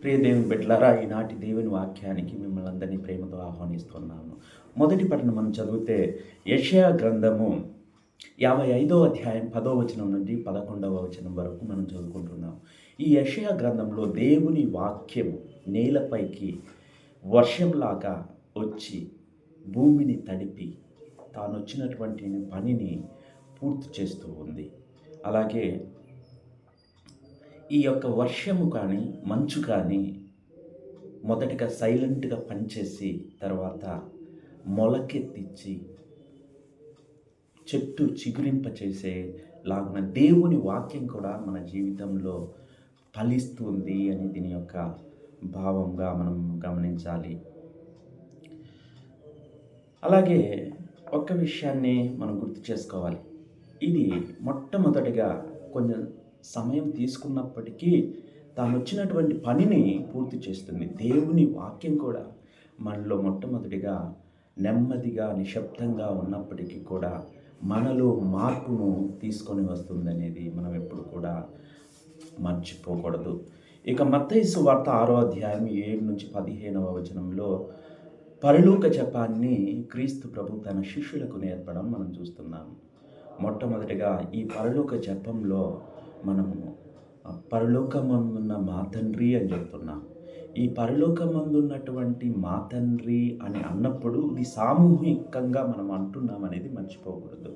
ప్రియ దేవుని బిడ్డలారా, ఈనాటి దేవుని వాక్యానికి మిమ్మల్ని అందరినీ ప్రేమతో ఆహ్వానిస్తున్నాను. మొదటి పట్టణం మనం చదివితే యెషయా గ్రంథము 55వ అధ్యాయం 10వ వచనం నుండి 11వ వచనం వరకు మనం చదువుకుంటున్నాం. ఈ యెషయా గ్రంథంలో దేవుని వాక్యము నేలపైకి వర్షంలాగా వచ్చి భూమిని తడిపి తాను వచ్చినటువంటి పనిని పూర్తి చేస్తూ ఉంది. అలాగే ఈ యొక్క వర్షము కానీ మంచు కానీ మొదటిగా సైలెంట్గా పనిచేసి తర్వాత మొలకెత్తించి చెట్టు చిగురింపచేసే లాగున దేవుని వాక్యం కూడా మన జీవితంలో ఫలిస్తుంది అని దీని యొక్క భావంగా మనం గమనించాలి. అలాగే ఒక్క విషయాన్ని మనం గుర్తు చేసుకోవాలి. ఇది మొట్టమొదటిగా కొంచెం సమయం తీసుకున్నప్పటికీ తాను వచ్చినటువంటి పనిని పూర్తి చేస్తుంది. దేవుని వాక్యం కూడా మనలో మొట్టమొదటిగా నెమ్మదిగా నిశ్శబ్దంగా ఉన్నప్పటికీ కూడా మనలో మార్పును తీసుకొని వస్తుందనేది మనం ఎప్పుడు కూడా మర్చిపోకూడదు. ఇక మత్తయి సువార్త 6వ అధ్యాయం 7 నుంచి 15వ వచనంలో పరలోక జపాన్ని క్రీస్తు ప్రభు తన శిష్యులకు నేర్పడం మనం చూస్తున్నాము. మొట్టమొదటిగా ఈ పరలోక జపంలో మనము పరలోకమందున్న మా తండ్రి అని చెప్తున్నాం. ఈ పరలోకమందున్నటువంటి మా తండ్రి అని అన్నప్పుడు ఇది సామూహికంగా మనం అంటున్నాం అనేది మర్చిపోకూడదు.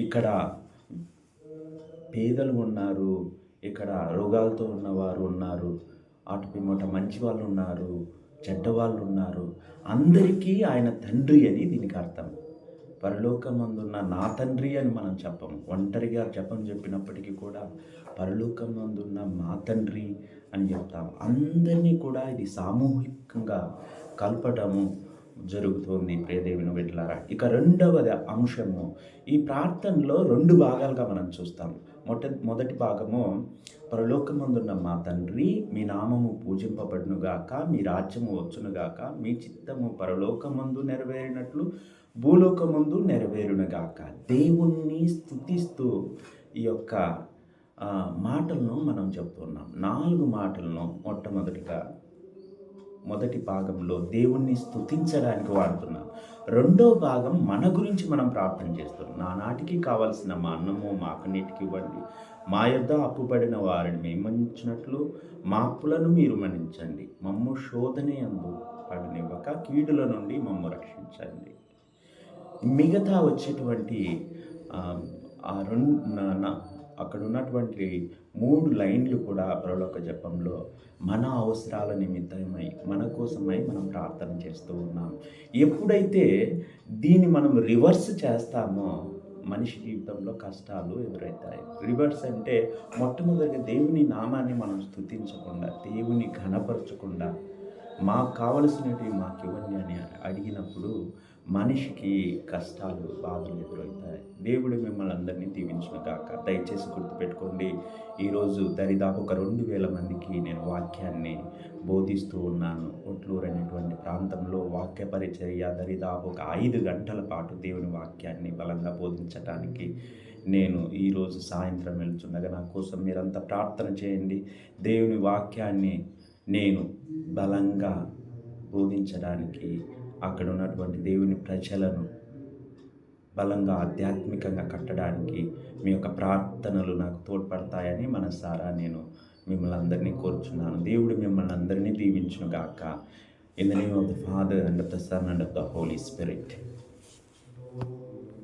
ఇక్కడ పేదలు ఉన్నారు, ఇక్కడ రోగాలతో ఉన్నవారు ఉన్నారు, అటు పిమ్మట మంచి వాళ్ళు ఉన్నారు, చెడ్డవాళ్ళు ఉన్నారు. అందరికీ ఆయన తండ్రి అని దీనికి అర్థం. పరలోకమందున్న నా తండ్రి అని మనం చెప్పము. ఒంటరిగా జపం చెప్పినప్పటికీ కూడా పరలోకమందున్న మా తండ్రి అని చెప్తాం. అందరినీ కూడా ఇది సామూహికంగా కలపటము జరుగుతుంది. ప్రియదేవుని బిడ్డలారా, ఇక రెండవ అంశము, ఈ ప్రార్థనలో 2 భాగాలుగా మనం చూస్తాం. మొదటి భాగము, పరలోకమందున్న మా తండ్రి, మీ నామము పూజింపబడునుగాక, మీ రాజ్యము వచ్చునుగాక, మీ చిత్తము పరలోకమందు నెరవేరినట్లు భూలోకమందు నెరవేరునుగాక. దేవుణ్ణి స్తుతిస్తూ ఈ యొక్క మాటలను మనం చెప్తున్నాం. 4 మాటలను మొదటి భాగంలో దేవుణ్ణి స్తుతించడానికి వాడుతున్నాం. రెండో భాగం మన గురించి మనం ప్రార్థన చేస్తున్నాం. నానాటికి కావలసిన మా అన్నము మాకు నీటికి ఇవ్వండి, మా యొద్ద అప్పుపడిన వారిని మేము మన్నించినట్లు మా అప్పులను మీరు మన్నించండి, మమ్ము శోధనయందు పడనివ్వక కీడుల నుండి మమ్ము రక్షించండి. మిగతా వచ్చేటువంటి అక్కడ ఉన్నటువంటి 3 లైన్లు కూడా పరలోక జపంలో మన అవసరాల నిమిత్తమై, మన కోసమై మనం ప్రార్థన చేస్తూ ఉన్నాం. ఎప్పుడైతే దీన్ని మనం రివర్స్ చేస్తామో మనిషి జీవితంలో కష్టాలు ఎదురవుతాయి. రివర్స్ అంటే మొట్టమొదటిగా దేవుని నామాన్ని మనం స్తుతించకుండా, దేవుని ఘనపరచకుండా, మాకు కావలసినవి మాకు ఇవ్వండి అని అడిగినప్పుడు మనిషికి కష్టాలు, బాధలు ఎదురవుతాయి. దేవుడు మిమ్మల్ని అందరినీ దీవించును గాక. దయచేసి గుర్తుపెట్టుకోండి, ఈరోజు దరిదాపు ఒక 2000 మందికి నేను వాక్యాన్ని బోధిస్తూ ఉన్నాను. ఒట్లూరు అనేటువంటి ప్రాంతంలో వాక్య పరిచర్య దరిదాపు ఒక 5 గంటల పాటు దేవుని వాక్యాన్ని బలంగా బోధించడానికి నేను ఈరోజు సాయంత్రం వెళ్తుండగా నా కోసం మీరంతా ప్రార్థన చేయండి. దేవుని వాక్యాన్ని నేను బలంగా బోధించడానికి, అక్కడ ఉన్నటువంటి దేవుని ప్రజలను బలంగా ఆధ్యాత్మికంగా కట్టడానికి మీ యొక్క ప్రార్థనలు నాకు తోడ్పడతాయని మనసారా నేను మిమ్మల్ని అందరినీ కోరుచున్నాను. దేవుడు మిమ్మల్ని అందరినీ దీవించును గాక. In the name of the Father and of the Son and of the Holy spirit.